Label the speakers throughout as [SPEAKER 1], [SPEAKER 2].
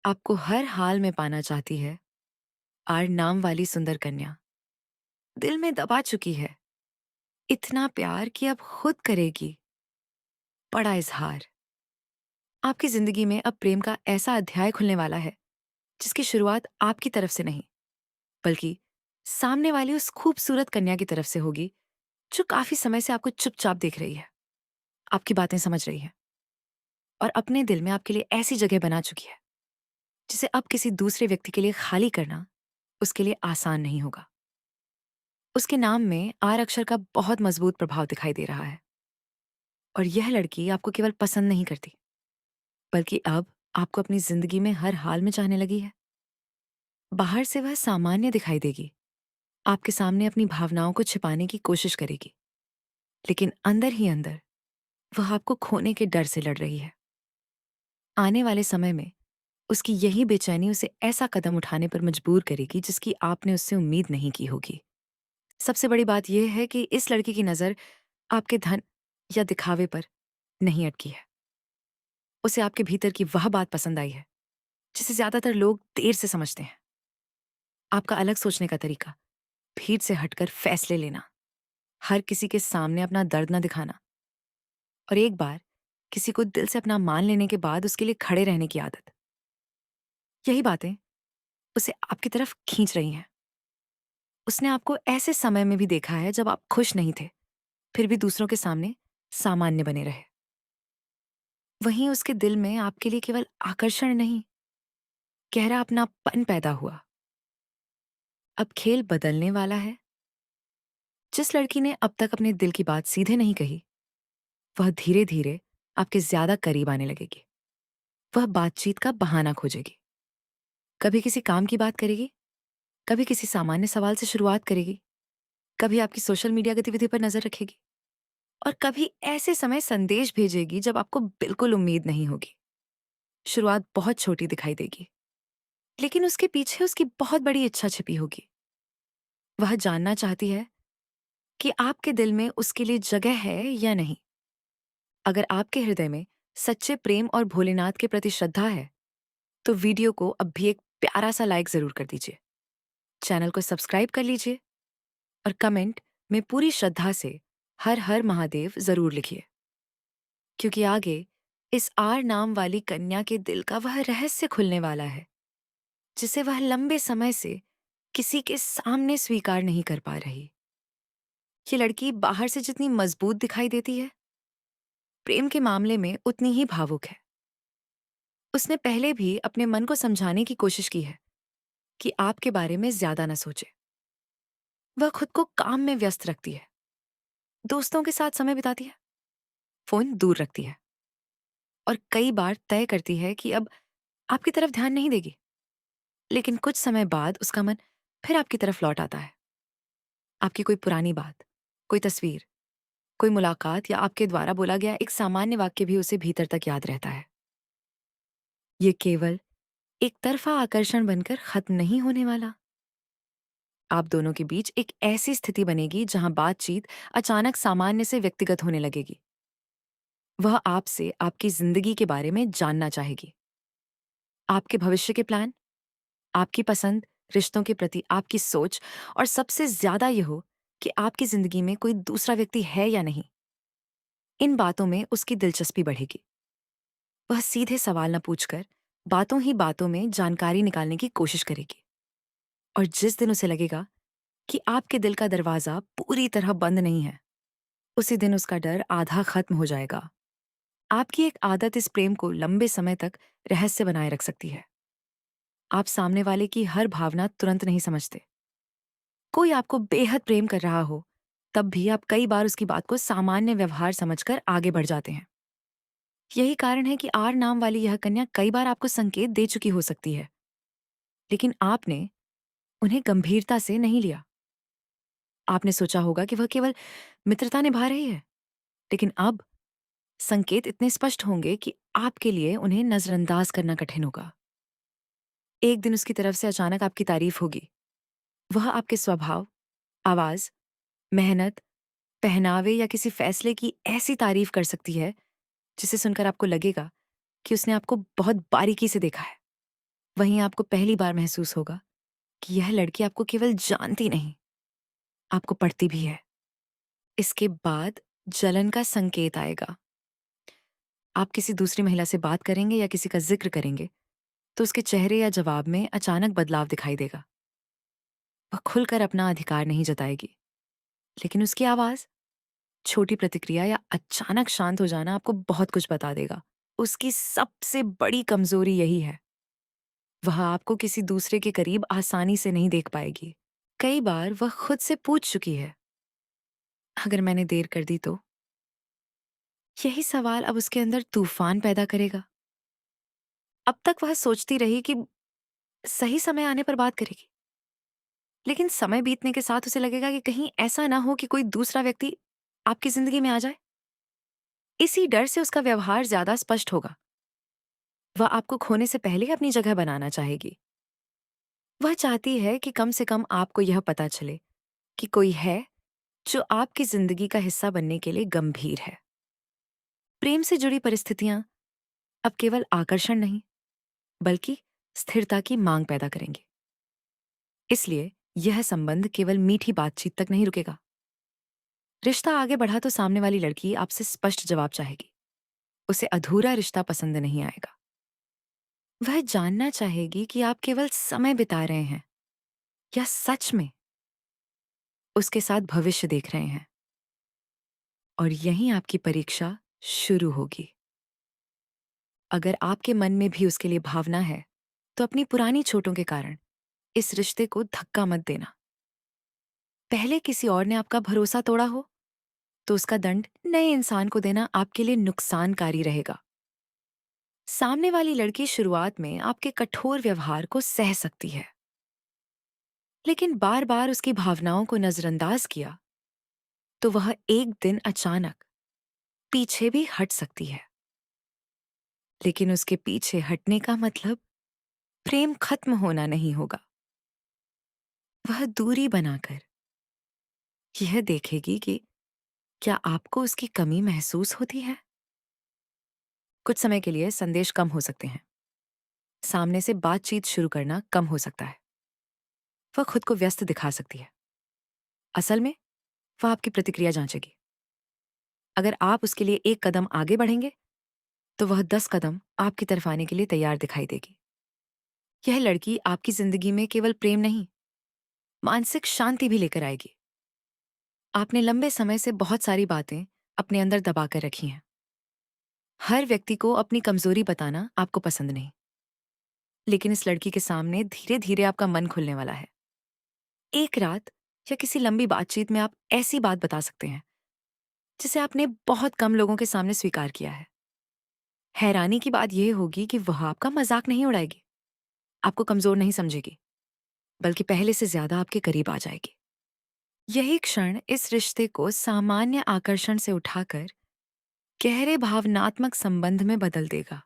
[SPEAKER 1] आपको हर हाल में पाना चाहती है। आर नाम वाली सुंदर कन्या दिल में दबा चुकी है इतना प्यार कि अब खुद करेगी बड़ा इजहार। आपकी जिंदगी में अब प्रेम का ऐसा अध्याय खुलने वाला है जिसकी शुरुआत आपकी तरफ से नहीं बल्कि सामने वाली उस खूबसूरत कन्या की तरफ से होगी जो काफी समय से आपको चुपचाप देख रही है, आपकी बातें समझ रही है और अपने दिल में आपके लिए ऐसी जगह बना चुकी है जिसे अब किसी दूसरे व्यक्ति के लिए खाली करना उसके लिए आसान नहीं होगा। उसके नाम में आर अक्षर का बहुत मजबूत प्रभाव दिखाई दे रहा है और यह लड़की आपको केवल पसंद नहीं करती बल्कि अब आपको अपनी जिंदगी में हर हाल में चाहने लगी है। बाहर से वह सामान्य दिखाई देगी, आपके सामने अपनी भावनाओं को छिपाने की कोशिश करेगी, लेकिन अंदर ही अंदर वह आपको खोने के डर से लड़ रही है। आने वाले समय में उसकी यही बेचैनी उसे ऐसा कदम उठाने पर मजबूर करेगी जिसकी आपने उससे उम्मीद नहीं की होगी। सबसे बड़ी बात यह है कि इस लड़की की नजर आपके धन या दिखावे पर नहीं अटकी है। उसे आपके भीतर की वह बात पसंद आई है जिसे ज्यादातर लोग देर से समझते हैं। आपका अलग सोचने का तरीका, भीड़ से हटकर फैसले लेना, हर किसी के सामने अपना दर्द न दिखाना और एक बार किसी को दिल से अपना मान लेने के बाद उसके लिए खड़े रहने की आदत। यही बातें उसे आपकी तरफ खींच रही हैं। उसने आपको ऐसे समय में भी देखा है जब आप खुश नहीं थे, फिर भी दूसरों के सामने सामान्य बने रहे। वहीं उसके दिल में आपके लिए केवल आकर्षण नहीं, गहरा अपनापन पैदा हुआ। अब खेल बदलने वाला है। जिस लड़की ने अब तक अपने दिल की बात सीधे नहीं कही, वह धीरे धीरे आपके ज्यादा करीब आने लगेगी। वह बातचीत का बहाना खोजेगी, कभी किसी काम की बात करेगी, कभी किसी सामान्य सवाल से शुरुआत करेगी, कभी आपकी सोशल मीडिया गतिविधि पर नजर रखेगी और कभी ऐसे समय संदेश भेजेगी जब आपको बिल्कुल उम्मीद नहीं होगी। शुरुआत बहुत छोटी दिखाई देगी, लेकिन उसके पीछे उसकी बहुत बड़ी इच्छा छिपी होगी। वह जानना चाहती है कि आपके दिल में उसके लिए जगह है या नहीं। अगर आपके हृदय में सच्चे प्रेम और भोलेनाथ के प्रति श्रद्धा है, तो वीडियो को अब भी एक प्यारा सा लाइक जरूर कर दीजिए, चैनल को सब्सक्राइब कर लीजिए और कमेंट में पूरी श्रद्धा से हर हर महादेव जरूर लिखिए, क्योंकि आगे इस आर नाम वाली कन्या के दिल का वह रहस्य खुलने वाला है जिसे वह लंबे समय से किसी के सामने स्वीकार नहीं कर पा रही। ये लड़की बाहर से जितनी मजबूत दिखाई देती है, प्रेम के मामले में उतनी ही भावुक है। उसने पहले भी अपने मन को समझाने की कोशिश की है कि आपके बारे में ज्यादा न सोचे। वह खुद को काम में व्यस्त रखती है, दोस्तों के साथ समय बिताती है, फोन दूर रखती है और कई बार तय करती है कि अब आपकी तरफ ध्यान नहीं देगी। लेकिन कुछ समय बाद उसका मन फिर आपकी तरफ लौट आता है। आपकी कोई पुरानी बात, कोई तस्वीर, कोई मुलाकात या आपके द्वारा बोला गया एक सामान्य वाक्य भी उसे भीतर तक याद रहता है। ये केवल एक तरफा आकर्षण बनकर खत्म नहीं होने वाला। आप दोनों के बीच एक ऐसी स्थिति बनेगी जहां बातचीत अचानक सामान्य से व्यक्तिगत होने लगेगी। वह आपसे आपकी जिंदगी के बारे में जानना चाहेगी, आपके भविष्य के प्लान, आपकी पसंद, रिश्तों के प्रति आपकी सोच और सबसे ज्यादा यह हो कि आपकी जिंदगी में कोई दूसरा व्यक्ति है या नहीं। इन बातों में उसकी दिलचस्पी बढ़ेगी। वह सीधे सवाल न पूछकर बातों ही बातों में जानकारी निकालने की कोशिश करेगी और जिस दिन उसे लगेगा कि आपके दिल का दरवाजा पूरी तरह बंद नहीं है, उसी दिन उसका डर आधा खत्म हो जाएगा। आपकी एक आदत इस प्रेम को लंबे समय तक रहस्य बनाए रख सकती है। आप सामने वाले की हर भावना तुरंत नहीं समझते। कोई आपको बेहद प्रेम कर रहा हो, तब भी आप कई बार उसकी बात को सामान्य व्यवहार समझकर आगे बढ़ जाते हैं। यही कारण है कि आर नाम वाली यह कन्या कई बार आपको संकेत दे चुकी हो सकती है, लेकिन आपने उन्हें गंभीरता से नहीं लिया। आपने सोचा होगा कि वह केवल मित्रता निभा रही है, लेकिन अब संकेत इतने स्पष्ट होंगे कि आपके लिए उन्हें नजरअंदाज करना कठिन होगा। एक दिन उसकी तरफ से अचानक आपकी तारीफ होगी। वह आपके स्वभाव, आवाज, मेहनत, पहनावे या किसी फैसले की ऐसी तारीफ कर सकती है जिसे सुनकर आपको लगेगा कि उसने आपको बहुत बारीकी से देखा है। वहीं आपको पहली बार महसूस होगा कि यह लड़की आपको केवल जानती नहीं, आपको पढ़ती भी है। इसके बाद जलन का संकेत आएगा। आप किसी दूसरी महिला से बात करेंगे या किसी का ज़िक्र करेंगे, तो उसके चेहरे या जवाब में अचानक बदलाव दिखाई देगा। वह खुलकर अपना अधिकार नहीं जताएगी, लेकिन उसकी आवाज़, छोटी प्रतिक्रिया या अचानक शांत हो जाना आपको बहुत कुछ बता देगा। उसकी सबसे बड़ी कमज़ोरी यही है, वह आपको किसी दूसरे के करीब आसानी से नहीं देख पाएगी। कई बार वह खुद से पूछ चुकी है, अगर मैंने देर कर दी तो? यही सवाल अब उसके अंदर तूफान पैदा करेगा। अब तक वह सोचती रही कि सही समय आने पर बात करेगी, लेकिन समय बीतने के साथ उसे लगेगा कि कहीं ऐसा ना हो कि कोई दूसरा व्यक्ति आपकी जिंदगी में आ जाए। इसी डर से उसका व्यवहार ज्यादा स्पष्ट होगा। वह आपको खोने से पहले अपनी जगह बनाना चाहेगी। वह चाहती है कि कम से कम आपको यह पता चले कि कोई है जो आपकी जिंदगी का हिस्सा बनने के लिए गंभीर है। प्रेम से जुड़ी परिस्थितियां अब केवल आकर्षण नहीं, बल्कि स्थिरता की मांग पैदा करेंगे। इसलिए यह संबंध केवल मीठी बातचीत तक नहीं रुकेगा। रिश्ता आगे बढ़ा तो सामने वाली लड़की आपसे स्पष्ट जवाब चाहेगी। उसे अधूरा रिश्ता पसंद नहीं आएगा। वह जानना चाहेगी कि आप केवल समय बिता रहे हैं या सच में उसके साथ भविष्य देख रहे हैं। और यहीं आपकी परीक्षा शुरू होगी। अगर आपके मन में भी उसके लिए भावना है, तो अपनी पुरानी चोटों के कारण इस रिश्ते को धक्का मत देना। पहले किसी और ने आपका भरोसा तोड़ा हो, तो उसका दंड नए इंसान को देना आपके लिए नुकसानकारी रहेगा। सामने वाली लड़की शुरुआत में आपके कठोर व्यवहार को सह सकती है, लेकिन बार बार उसकी भावनाओं को नजरअंदाज किया तो वह एक दिन अचानक पीछे भी हट सकती है। लेकिन उसके पीछे हटने का मतलब प्रेम खत्म होना नहीं होगा। वह दूरी बनाकर यह देखेगी कि क्या आपको उसकी कमी महसूस होती है। कुछ समय के लिए संदेश कम हो सकते हैं, सामने से बातचीत शुरू करना कम हो सकता है, वह खुद को व्यस्त दिखा सकती है। असल में वह आपकी प्रतिक्रिया जांचेगी। अगर आप उसके लिए एक कदम आगे बढ़ेंगे, तो वह 10 कदम आपकी तरफ आने के लिए तैयार दिखाई देगी। यह लड़की आपकी जिंदगी में केवल प्रेम नहीं, मानसिक शांति भी लेकर आएगी। आपने लंबे समय से बहुत सारी बातें अपने अंदर दबा कर रखी हैं। हर व्यक्ति को अपनी कमजोरी बताना आपको पसंद नहीं, लेकिन इस लड़की के सामने धीरे धीरे आपका मन खुलने वाला है। एक रात या किसी लंबी बातचीत में आप ऐसी बात बता सकते हैं जिसे आपने बहुत कम लोगों के सामने स्वीकार किया है। हैरानी की बात यह होगी कि वह आपका मजाक नहीं उड़ाएगी, आपको कमजोर नहीं समझेगी, बल्कि पहले से ज्यादा आपके करीब आ जाएगी। यही क्षण इस रिश्ते को सामान्य आकर्षण से उठाकर गहरे भावनात्मक संबंध में बदल देगा।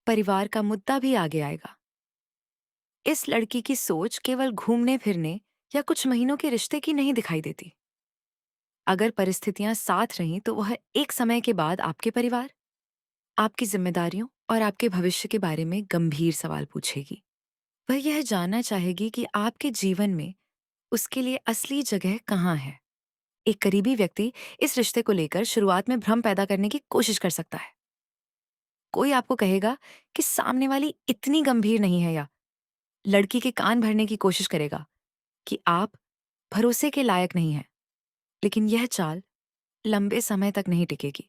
[SPEAKER 1] परिवार का मुद्दा भी आगे आएगा। इस लड़की की सोच केवल घूमने फिरने या कुछ महीनों के रिश्ते की नहीं दिखाई देती। अगर परिस्थितियां साथ रहीं तो वह एक समय के बाद आपके परिवार, आपकी जिम्मेदारियों और आपके भविष्य के बारे में गंभीर सवाल पूछेगी। वह यह जानना चाहेगी कि आपके जीवन में उसके लिए असली जगह कहाँ है। एक करीबी व्यक्ति इस रिश्ते को लेकर शुरुआत में भ्रम पैदा करने की कोशिश कर सकता है। कोई आपको कहेगा कि सामने वाली इतनी गंभीर नहीं है, या लड़की के कान भरने की कोशिश करेगा कि आप भरोसे के लायक नहीं हैं। लेकिन यह चाल लंबे समय तक नहीं टिकेगी।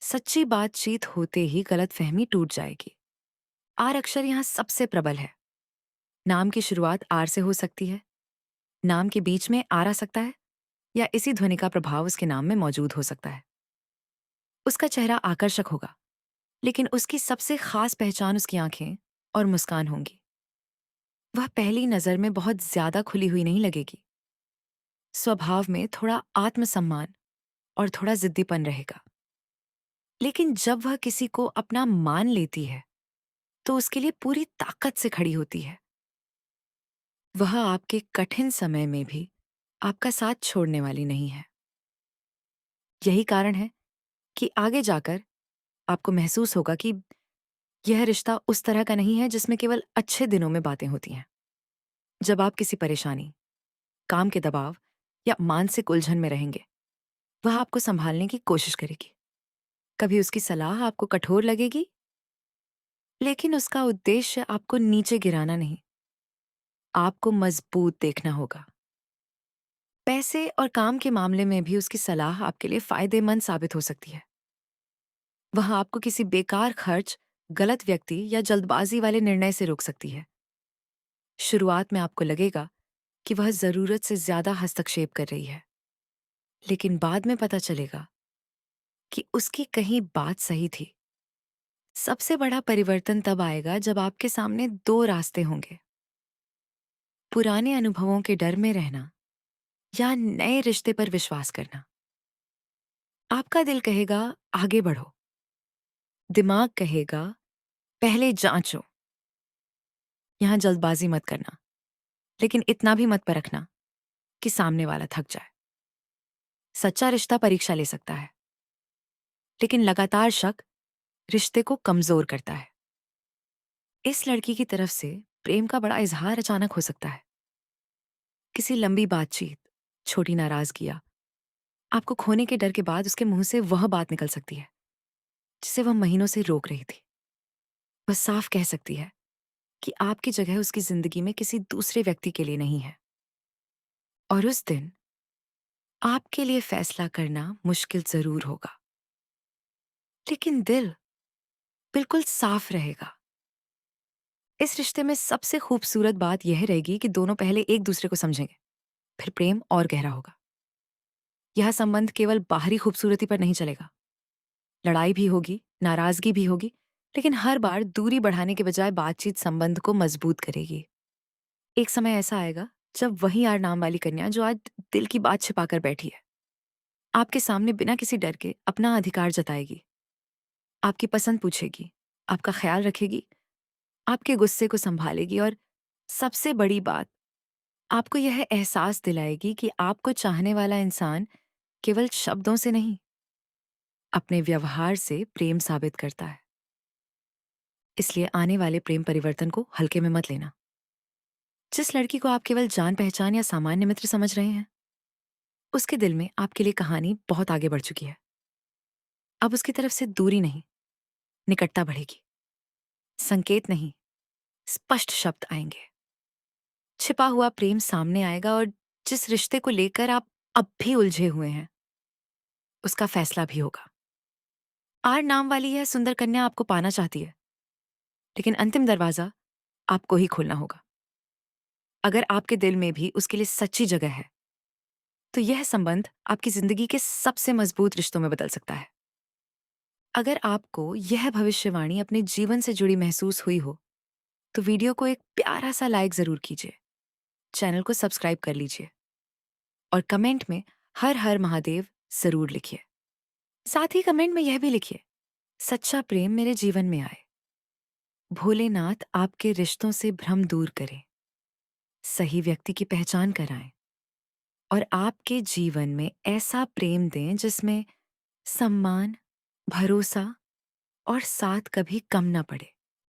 [SPEAKER 1] सच्ची बातचीत होते ही गलतफहमी टूट जाएगी। आर अक्षर यहाँ सबसे प्रबल है। नाम की शुरुआत आर से हो सकती है, नाम के बीच में आर आ सकता है, या इसी ध्वनि का प्रभाव उसके नाम में मौजूद हो सकता है। उसका चेहरा आकर्षक होगा, लेकिन उसकी सबसे खास पहचान उसकी आंखें और मुस्कान होंगी। वह पहली नजर में बहुत ज्यादा खुली हुई नहीं लगेगी। स्वभाव में थोड़ा आत्मसम्मान और थोड़ा जिद्दीपन रहेगा। लेकिन जब वह किसी को अपना मान लेती है, तो उसके लिए पूरी ताकत से खड़ी होती है। वह आपके कठिन समय में भी आपका साथ छोड़ने वाली नहीं है। यही कारण है कि आगे जाकर आपको महसूस होगा कि यह रिश्ता उस तरह का नहीं है जिसमें केवल अच्छे दिनों में बातें होती हैं। जब आप किसी परेशानी, काम के दबाव या मानसिक उलझन में रहेंगे, वह आपको संभालने की कोशिश करेगी। कभी उसकी सलाह आपको कठोर लगेगी, लेकिन उसका उद्देश्य आपको नीचे गिराना नहीं, आपको मजबूत देखना होगा। पैसे और काम के मामले में भी उसकी सलाह आपके लिए फायदेमंद साबित हो सकती है। वह आपको किसी बेकार खर्च, गलत व्यक्ति या जल्दबाजी वाले निर्णय से रोक सकती है। शुरुआत में आपको लगेगा कि वह जरूरत से ज्यादा हस्तक्षेप कर रही है, लेकिन बाद में पता चलेगा कि उसकी कहीं बात सही थी। सबसे बड़ा परिवर्तन तब आएगा जब आपके सामने दो रास्ते होंगे, पुराने अनुभवों के डर में रहना या नए रिश्ते पर विश्वास करना। आपका दिल कहेगा आगे बढ़ो, दिमाग कहेगा पहले जांचो। यहां जल्दबाजी मत करना, लेकिन इतना भी मत परखना कि सामने वाला थक जाए। सच्चा रिश्ता परीक्षा ले सकता है, लेकिन लगातार शक रिश्ते को कमजोर करता है। इस लड़की की तरफ से प्रेम का बड़ा इजहार अचानक हो सकता है। किसी लंबी बातचीत, छोटी नाराजगी, आपको खोने के डर के बाद उसके मुंह से वह बात निकल सकती है जिसे वह महीनों से रोक रही थी। वह साफ कह सकती है कि आपकी जगह उसकी जिंदगी में किसी दूसरे व्यक्ति के लिए नहीं है। और उस दिन आपके लिए फैसला करना मुश्किल जरूर होगा, लेकिन दिल बिल्कुल साफ रहेगा। इस रिश्ते में सबसे खूबसूरत बात यह रहेगी कि दोनों पहले एक दूसरे को समझेंगे, फिर प्रेम और गहरा होगा। यह संबंध केवल बाहरी खूबसूरती पर नहीं चलेगा। लड़ाई भी होगी, नाराजगी भी होगी, लेकिन हर बार दूरी बढ़ाने के बजाय बातचीत संबंध को मजबूत करेगी। एक समय ऐसा आएगा जब वही आर नाम वाली कन्या जो आज दिल की बात छिपाकर बैठी है, आपके सामने बिना किसी डर के अपना अधिकार जताएगी, आपकी पसंद पूछेगी, आपका ख्याल रखेगी, आपके गुस्से को संभालेगी और सबसे बड़ी बात, आपको यह एहसास दिलाएगी कि आपको चाहने वाला इंसान केवल शब्दों से नहीं, अपने व्यवहार से प्रेम साबित करता है। इसलिए आने वाले प्रेम परिवर्तन को हल्के में मत लेना। जिस लड़की को आप केवल जान पहचान या सामान्य मित्र समझ रहे हैं, उसके दिल में आपके लिए कहानी बहुत आगे बढ़ चुकी है। अब उसकी तरफ से दूरी नहीं, निकटता बढ़ेगी। संकेत नहीं, स्पष्ट शब्द आएंगे। छिपा हुआ प्रेम सामने आएगा और जिस रिश्ते को लेकर आप अब भी उलझे हुए हैं, उसका फैसला भी होगा। आर नाम वाली यह सुंदर कन्या आपको पाना चाहती है, लेकिन अंतिम दरवाजा आपको ही खोलना होगा। अगर आपके दिल में भी उसके लिए सच्ची जगह है, तो यह संबंध आपकी जिंदगी के सबसे मजबूत रिश्तों में बदल सकता है। अगर आपको यह भविष्यवाणी अपने जीवन से जुड़ी महसूस हुई हो, तो वीडियो को एक प्यारा सा लाइक जरूर कीजिए, चैनल को सब्सक्राइब कर लीजिए और कमेंट में हर हर महादेव जरूर लिखिए। साथ ही कमेंट में यह भी लिखिए, सच्चा प्रेम मेरे जीवन में आए, भोलेनाथ आपके रिश्तों से भ्रम दूर करें, सही व्यक्ति की पहचान कराएं और आपके जीवन में ऐसा प्रेम दें जिसमें सम्मान, भरोसा और साथ कभी कम ना पड़े।